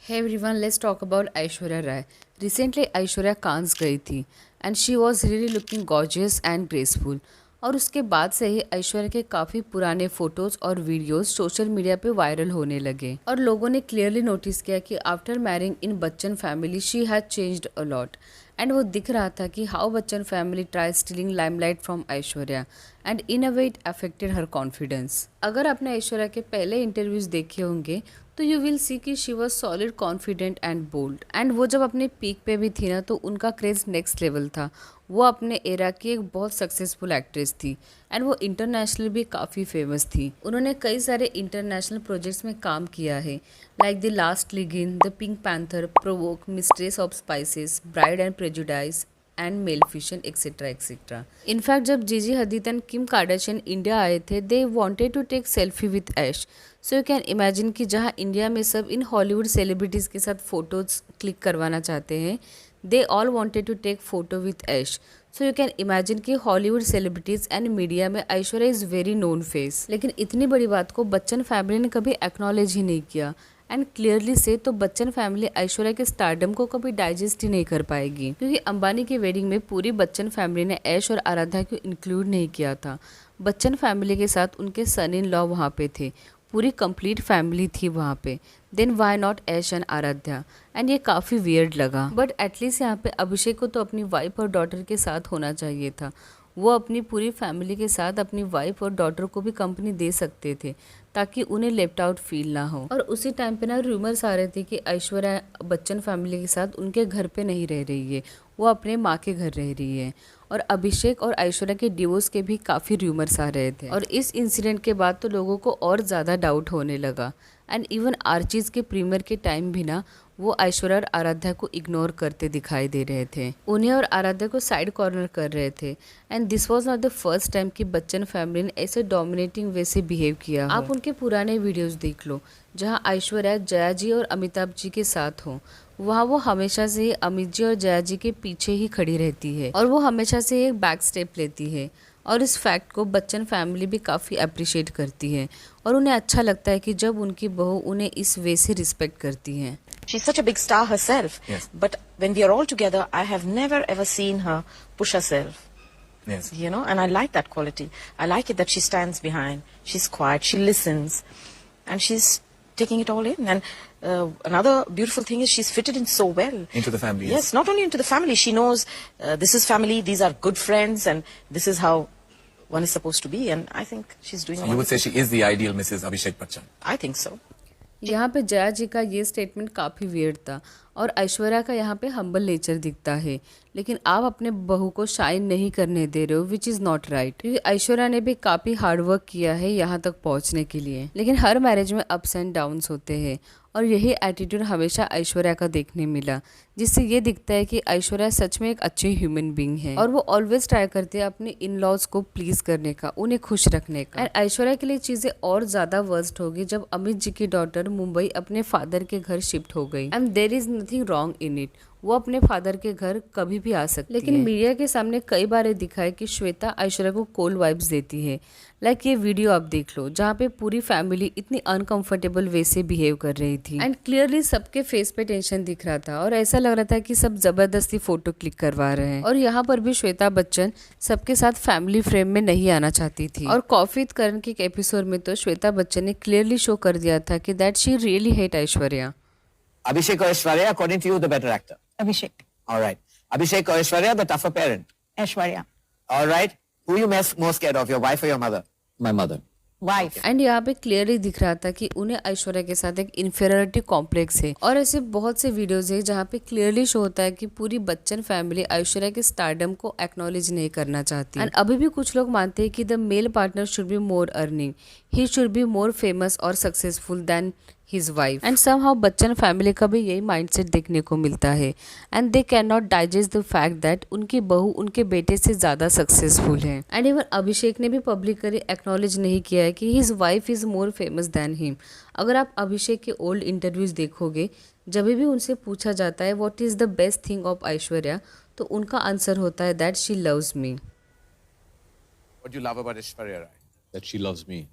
Hey everyone, let's talk about Aishwarya Rai. Recently Aishwarya Cannes गई थी and she was really looking gorgeous and graceful. और उसके बाद से ही ऐश्वर्या के काफ़ी पुराने फोटोज़ और वीडियोस सोशल मीडिया पे वायरल होने लगे और लोगों ने क्लियरली नोटिस किया कि after marrying in Bachchan family she has changed a lot. And वो दिख रहा था कि how Bachchan family try stealing limelight from Aishwarya and in a way it affected her confidence. अगर आपने ऐश्वर्या के पहले इंटरव्यूज देखे होंगे तो यू विल सी कि she was solid confident and bold. And वो जब अपने पीक पे भी थी ना तो उनका क्रेज नेक्स्ट लेवल था. वो अपने एरा की एक बहुत सक्सेसफुल एक्ट्रेस थी एंड वो इंटरनेशनल भी काफ़ी फेमस थी. उन्होंने कई सारे इंटरनेशनल प्रोजेक्ट्स में काम किया है like the last legion, the pink panther, provoke, mistress of spices, bride and prejudice and maleficent et cetera et cetera. In fact जब Gigi Hadid and Kim Kardashian India आए थे they wanted to take selfie with Ash. So you can imagine कि जहाँ India में सब in Hollywood celebrities के साथ photos click करवाना चाहते हैं they all wanted to take photo with Aish. So you can imagine कि हॉलीवुड सेलिब्रिटीज़ एंड मीडिया में Aishwarya is very known face. लेकिन इतनी बड़ी बात को बच्चन फैमिली ने कभी एक्नॉलेज ही नहीं किया. एंड क्लियरली से तो बच्चन फैमिली ऐश्वर्या के स्टारडम को कभी डाइजेस्ट ही नहीं कर पाएगी क्योंकि अंबानी की वेडिंग में पूरी बच्चन फैमिली ने ऐश और आराध्या को इंक्लूड नहीं किया था. बच्चन फैमिली के साथ उनके सन इन लॉ वहाँ पे थे, पूरी कंप्लीट फैमिली थी वहाँ पे. Then why not Aish and Aaradhya. And ये काफ़ी वियर्ड लगा बट एटलीस्ट यहाँ पे अभिषेक को तो अपनी वाइफ और डॉटर के साथ होना चाहिए था. वो अपनी पूरी फैमिली के साथ अपनी वाइफ और डॉटर को भी कंपनी दे सकते थे ताकि उन्हें लेफ्ट आउट फील ना हो. और उसी टाइम पे ना रूमर्स आ रहे थे कि ऐश्वर्या बच्चन फैमिली के साथ उनके घर पे नहीं रह रही है, वो अपने माँ के घर रह रही है. और अभिषेक और ऐश्वर्या के डिवोर्स के भी काफ़ी रूमर्स आ रहे थे और इस इंसिडेंट के बाद तो लोगों को और ज़्यादा डाउट होने लगा. एंड इवन आर्चीज़ के प्रीमियर के टाइम भी ना वो ऐश्वर्या और आराध्या को इग्नोर करते दिखाई दे रहे थे, उन्हें और आराध्या को साइड कॉर्नर कर रहे थे. And this was not the first time कि बच्चन फैमिली ने ऐसे डोमिनेटिंग वे से बिहेव किया हो. आप उनके पुराने वीडियोस देख लो जहां ऐश्वर्या जया जी और अमिताभ जी के साथ हो. वहाँ वो हमेशा से ही अमित जी और जया जी के पीछे ही खड़ी रहती है और वो हमेशा से एक बैक स्टेप लेती है. और इस फैक्ट को बच्चन फैमिली भी काफ़ी अप्रिशिएट करती है और उन्हें अच्छा लगता है कि जब उनकी बहू उन्हें इस वे से रिस्पेक्ट करती है. She's such a big star herself. Yes. But when we are all together, I have never ever seen her push herself. Yes. You know, and I like that quality. I like it that she stands behind. She's quiet. She listens, and she's taking it all in. And another beautiful thing is she's fitted in so well Into the family. Yes, not only into the family. She knows this is family. These are good friends, and this is how one is supposed to be. And I think she's doing. So you would say she is the ideal Mrs. Abhishek Bachchan. I think so. यहाँ पे जया जी का ये statement काफ़ी weird था और ऐश्वर्या का यहाँ पे हम्बल नेचर दिखता है. लेकिन आप अपने बहू को शाइन नहीं करने दे रहे हो विच इज़ नॉट राइट क्योंकि ऐश्वर्या ने भी काफ़ी हार्डवर्क किया है यहाँ तक पहुँचने के लिए. लेकिन हर मैरिज में अप्स एंड डाउन्स होते हैं और यही एटीट्यूड हमेशा ऐश्वर्या का देखने मिला जिससे ये दिखता है कि ऐश्वर्या सच में एक अच्छी ह्यूमन बीइंग है और वो ऑलवेज ट्राई करती है अपने इन लॉज को प्लीज करने का, उन्हें खुश रखने का. एंड ऐश्वर्या के लिए चीज़ें और ज़्यादा वर्स्ट होगी जब अमित जी की डॉटर मुंबई अपने फादर के घर शिफ्ट हो गई. And there is nothing wrong in it, वो अपने फादर के घर कभी भी आ सकती लेकिन मीडिया के सामने कई बार ये दिखा है कि श्वेता ऐश्वर्या को कोल्ड वाइब्स देती है. लाइक ये वीडियो आप देख लो जहाँ पे पूरी फैमिली इतनी अनकंफर्टेबल वे से बिहेव कर रही थी एंड क्लियरली सबके फेस पे टेंशन दिख रहा था और ऐसा लग रहा था कि सब जबरदस्ती फोटो क्लिक करवा रहे हैं. और यहाँ पर भी श्वेता बच्चन सबके साथ फैमिली फ्रेम में नहीं आना चाहती थी और कॉफी विद करण के एक एपिसोड में तो श्वेता बच्चन ने क्लियरली शो कर दिया था कि that she really hate Aishwarya. Abhishek or Aishwarya, according to you, the better actor? Abhishek. All right. Abhishek or Aishwarya, the tougher parent? Aishwarya. All right. Who you most scared of, your wife or your mother? My mother. Wife. And यहाँ पे clearly दिख रहा था कि उन्हें ऐश्वर्या के साथ एक इन्फीरियरिटी कॉम्प्लेक्स है और ऐसे बहुत से वीडियोस है जहाँ पे क्लियरली शो होता है कि पूरी बच्चन फैमिली ऐश्वर्या के स्टारडम को एक्नॉलेज नहीं करना चाहती. एंड अभी भी कुछ लोग मानते हैं कि the male partner should be more earning, he should be more famous और successful than his wife. And somehow Bachchan family का भी यही माइंडसेट देखने को मिलता है and they can not digest the fact that उनकी बहू उनके बेटे से ज़्यादा सक्सेसफुल है. एंड इवन अभिषेक ने भी पब्लिकली एक्नॉलेज नहीं किया है कि his wife is more famous than him. अगर आप अभिषेक के ओल्ड इंटरव्यूज़ देखोगे जब भी उनसे पूछा जाता है what is the best thing of Aishwarya तो उनका आंसर होता है that she loves me. What do you love about Aishwarya Rai? That she loves me.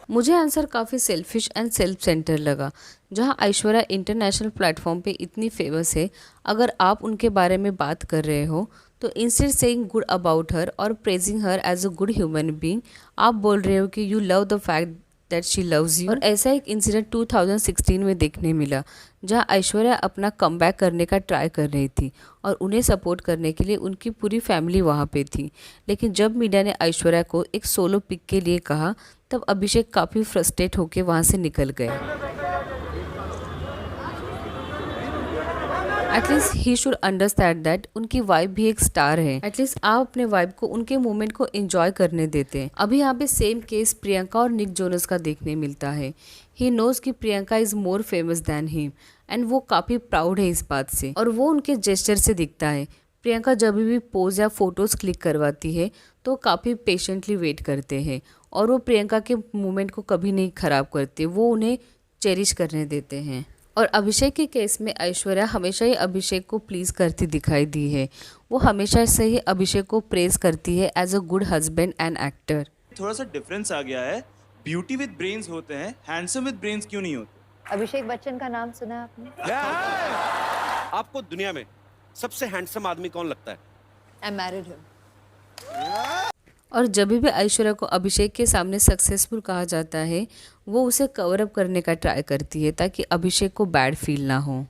मुझे आंसर काफ़ी सेल्फिश एंड सेल्फ सेंटर लगा। जहां ऐश्वर्या इंटरनेशनल प्लेटफॉर्म पे इतनी फेमस है, अगर आप उनके बारे में बात कर रहे हो तो instead saying good about her और praising her as a good human being, आप बोल रहे हो कि you love the fact that she loves you. और ऐसा एक इंसिडेंट 2016 में देखने मिला, जहां ऐश्वर्या अपना कमबैक करने का ट्राई कर रही थी और उन्हें सपोर्ट करने के लिए उनकी पूरी फैमिली वहां पे थी। लेकिन जब मीडिया ने ऐश्वर्या को एक सोलो पिक के लिए कहा, तब अभिषेक काफ़ी फ्रस्ट्रेट होकर वहां से निकल गए। At least he should understand that उनकी वाइफ भी एक स्टार है। एटलीस्ट आप अपने वाइफ को उनके मोमेंट को एंजॉय करने देते हैं। अभी यहाँ पे सेम केस प्रियंका और निक जोनस का देखने मिलता है। ही नोज कि Priyanka is more famous than him and वो काफ़ी प्राउड है इस बात से, और वो उनके जेस्चर से दिखता है। प्रियंका जब भी पोज या फोटोज़ क्लिक करवाती है तो काफ़ी पेशेंटली वेट करते हैं और वो प्रियंका के मोमेंट को कभी नहीं ख़राब करते, वो उन्हें चेरिश करने देते हैं। और अभिषेक के केस में ऐश्वर्या हमेशा ही अभिषेक को प्लीज़ करती दिखाई दी है। वो हमेशा से ही अभिषेक को प्रेज करती है as a good husband and actor. थोड़ा सा डिफरेंस आ गया है। ब्यूटी विद ब्रेन्स होते हैं, हैंडसम विद ब्रेन्स क्यों नहीं होते? अभिषेक बच्चन का नाम सुना है आपने? आपको दुनिया में सबसे हैंडसम आदमी कौन लगता है? I married him. और जब भी ऐश्वर्या को अभिषेक के सामने सक्सेसफुल कहा जाता है, वो उसे कवर अप करने का ट्राई करती है ताकि अभिषेक को बैड फील ना हो।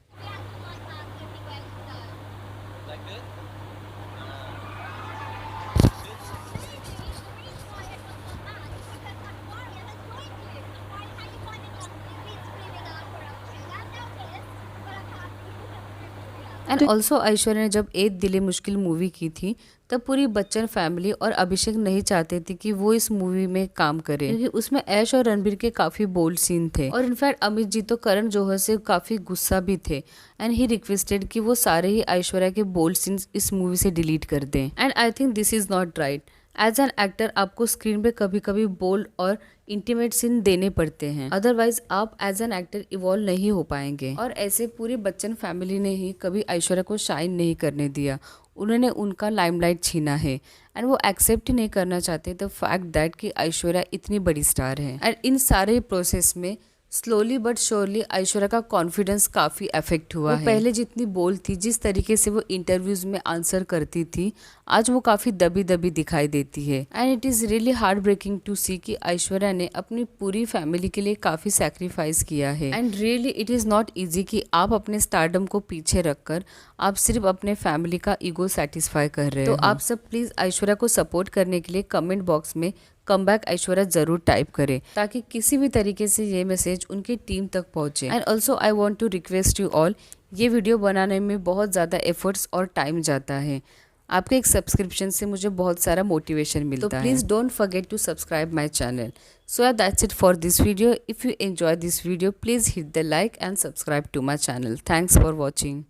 एंड ऑल्सो ऐश्वर्या ने जब एक दिले मुश्किल मूवी की थी, तब पूरी बच्चन फैमिली और अभिषेक नहीं चाहते थे कि वो इस मूवी में काम करे, क्योंकि उसमें ऐश और रणबीर के काफ़ी बोल्ड सीन थे। और इनफैक्ट अमित जी तो करण जौहर से काफ़ी गुस्सा भी थे एंड ही रिक्वेस्टेड कि वो सारे ही ऐश्वर्या के बोल्ड सीन्स इस मूवी से डिलीट कर दें। And I think this is not right. As an actor आपको स्क्रीन पे कभी कभी बोल्ड और इंटीमेट सीन देने पड़ते हैं, अदरवाइज आप एज एन एक्टर इवॉल्व नहीं हो पाएंगे। और ऐसे पूरी बच्चन फैमिली ने ही कभी ऐश्वर्या को शाइन नहीं करने दिया, उन्होंने उनका लाइमलाइट छीना है एंड वो एक्सेप्ट ही नहीं करना चाहते द फैक्ट दैट कि ऐश्वर्या इतनी बड़ी स्टार है। एंड इन सारे प्रोसेस में स्लोली बट श्योरली ऐश्वर्या का कॉन्फिडेंस काफ़ी अफेक्ट हुआ है। पहले जितनी बोल्ड थी, जिस तरीके से वो इंटरव्यूज में आंसर करती थी, आज वो काफ़ी दबी दबी दिखाई देती है। And it is really heart breaking to see कि ऐश्वर्या ने अपनी पूरी फैमिली के लिए काफ़ी सैक्रिफाइस किया है। And really it is not easy कि आप अपने स्टारडम को पीछे रखकर आप सिर्फ अपने फैमिली का ईगो सेटिस्फाई कर रहे हो। तो आप सब प्लीज़ ऐश्वर्या को सपोर्ट करने के लिए कमेंट बॉक्स में कमबैक ऐश्वर्या जरूर टाइप करें, ताकि किसी भी तरीके से ये मैसेज उनकी टीम तक पहुंचे। And also I want to request you all, ये वीडियो बनाने में बहुत ज़्यादा एफर्ट्स और टाइम जाता है। आपके एक सब्सक्रिप्शन से मुझे बहुत सारा मोटिवेशन मिलता है। तो please don't forget to subscribe my channel. So that's it for this video. If you enjoy this video, please hit the like and subscribe to my channel. Thanks for watching.